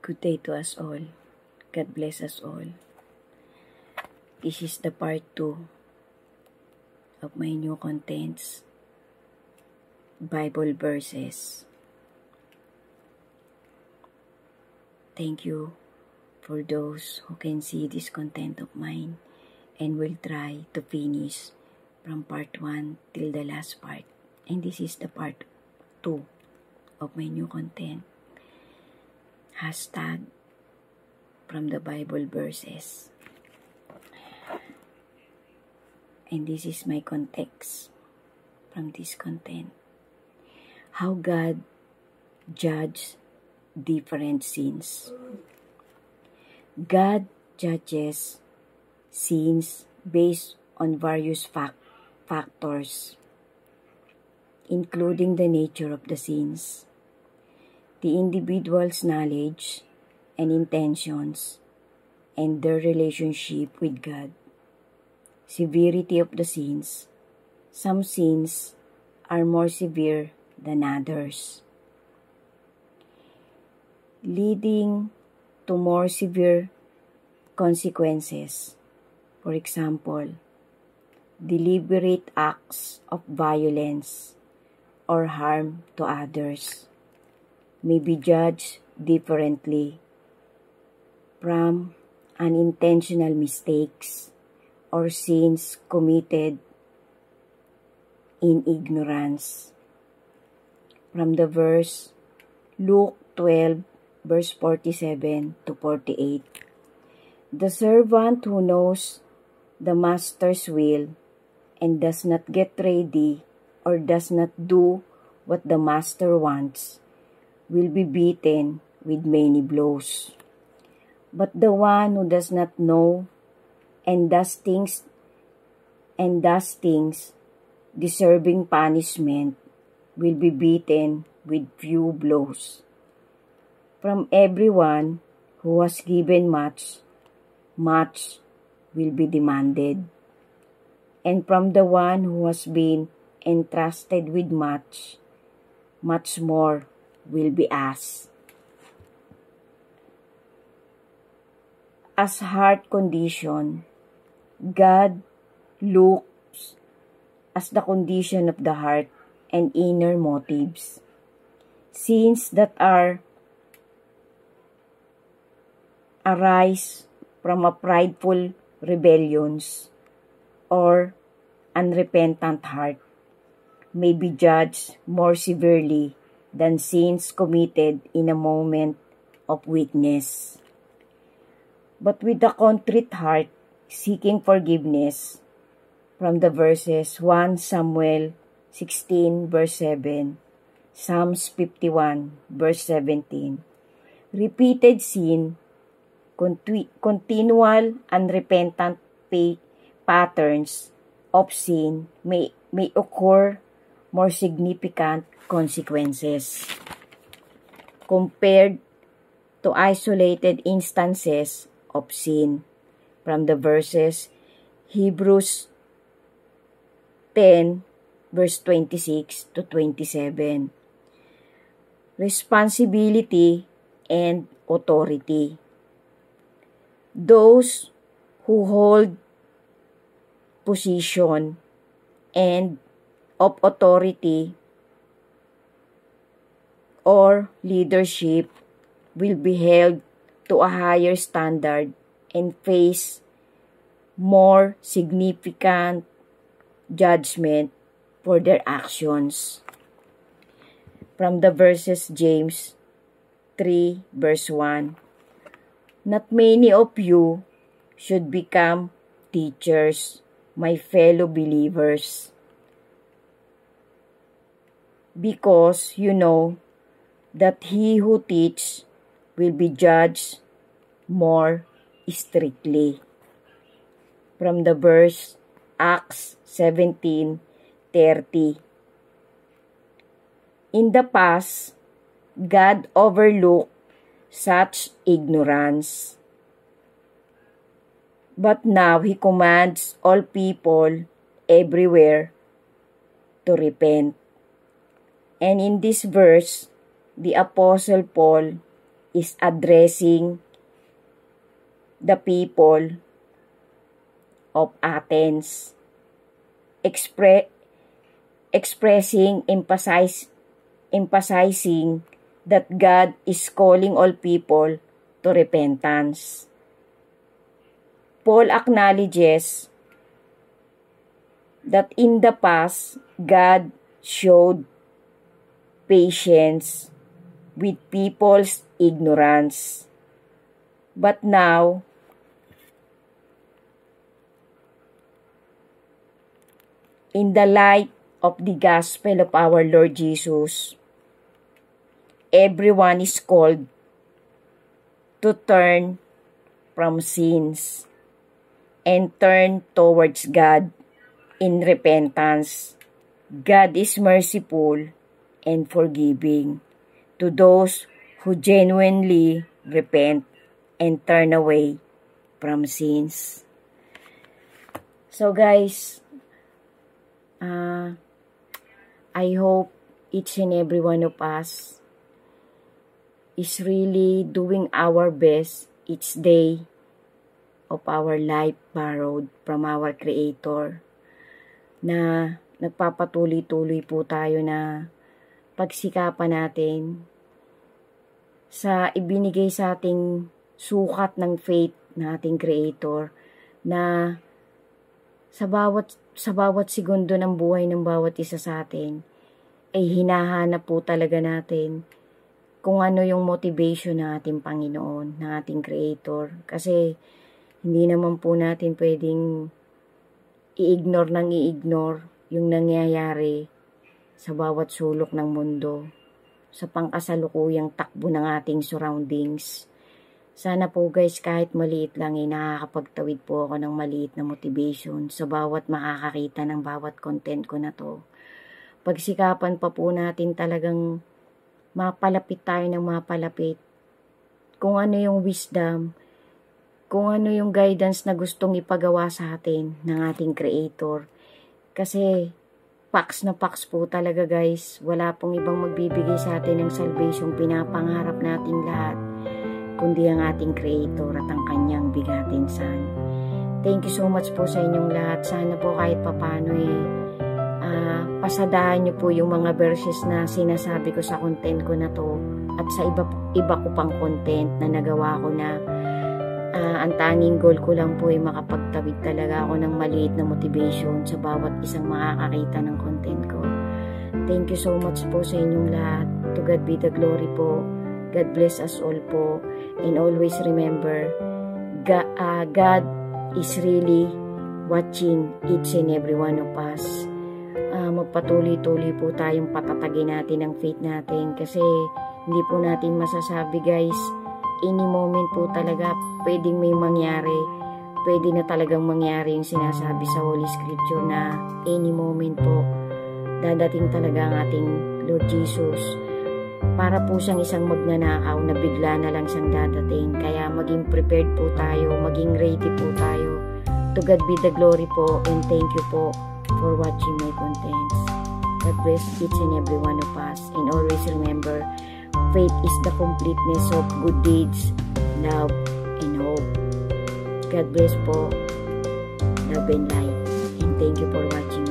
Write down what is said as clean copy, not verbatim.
Good day to us all. God bless us all. This is the part 2 of my new contents, Bible verses. Thank you for those who can see this content of mine and will try to finish from part 1 till the last part. And this is the part 2 of my new content. Hashtag from the Bible verses. And this is my context from this content. How God judges different sins. God judges sins based on various factors, including the nature of the sins, the individual's knowledge and intentions, and their relationship with God. Severity of the sins. Some sins are more severe than others, leading to more severe consequences. For example, deliberate acts of violence or harm to others may be judged differently from unintentional mistakes or sins committed in ignorance. From the verse Luke 12 verse 47 to 48. The servant who knows the master's will and does not get ready or does not do what the master wants will be beaten with many blows. But the one who does not know and does things deserving punishment will be beaten with few blows. From everyone who was given much, much will be demanded. And from the one who has been entrusted with much, much more will be asked. As heart condition, God looks as the condition of the heart and inner motives. Sins that arise from a prideful rebellions or unrepentant heart may be judged more severely than sins committed in a moment of weakness. But with a contrite heart seeking forgiveness, from the verses 1 Samuel 16 verse 7, Psalms 51 verse 17, repeated sin, continual unrepentant patterns of sin may occur more significant consequences compared to isolated instances of sin. From the verses Hebrews 10 verse 26 to 27. Responsibility and authority. Those who hold position and of authority or leadership will be held to a higher standard and face more significant judgment for their actions. From the verses James 3 verse 1, not many of you should become teachers, my fellow believers, because you know that he who teaches will be judged more strictly. From the verse Acts 17:30. In the past, God overlooked such ignorance, but now He commands all people everywhere to repent. And in this verse, the Apostle Paul is addressing the people of Athens, emphasizing that God is calling all people to repentance. Paul acknowledges that in the past, God showed patience with people's ignorance. But now, in the light of the gospel of our Lord Jesus, everyone is called to turn from sins and turn towards God in repentance. God is merciful and forgiving to those who genuinely repent and turn away from sins. So guys, I hope each and every one of us is really doing our best each day of our life borrowed from our Creator, na nagpapatuloy-tuloy po tayo na pagsikapan natin sa ibinigay sa ating sukat ng faith na ating Creator, na sa bawat segundo ng buhay ng bawat isa sa atin ay hinahanap po talaga natin kung ano yung motivation ng ating Panginoon, ng ating Creator. Kasi hindi naman po natin pwedeng i-ignore yung nangyayari sa bawat sulok ng mundo, sa pangkasalukuyang takbo ng ating surroundings. Sana po guys, kahit maliit lang nakakapagtawid po ako ng maliit na motivation sa bawat makakakita ng bawat content ko na to. Pagsikapan pa po natin talagang mapalapit tayo ng mapalapit kung ano yung wisdom, kung ano yung guidance na gustong ipagawa sa atin ng ating Creator. Kasi paks na paks po talaga guys, wala pong ibang magbibigay sa atin ng salvation pinapangarap nating lahat, kundi ang ating Creator at ang kanyang bigatin Son. Thank you so much po sa inyong lahat. Sana po kahit papano pasadahan nyo po yung mga verses na sinasabi ko sa content ko na to at sa iba ko pang content na nagawa ko na ang tanging goal ko lang po ay makapagtawid talaga ako ng maliit na motivation sa bawat isang makakakita ng content ko. Thank you so much po sa inyong lahat. To God be the glory po. God bless us all po. And always remember, God is really watching each and every one of us. Magpatuloy-tuloy po tayong patatagin natin ang faith natin kasi hindi po natin masasabi guys, any moment po talaga pwedeng may mangyari, pwede na talagang mangyari yung sinasabi sa Holy Scripture na any moment po dadating talaga ang ating Lord Jesus. Para po siyang isang magnanakaw na bigla na lang siyang dadating, kaya maging prepared po tayo, maging ready po tayo. To God be the glory po, and thank you po for watching my contents. God bless each and every one of us, and always remember, faith is the completeness of good deeds, love, and hope. God bless po, love and light, and thank you for watching.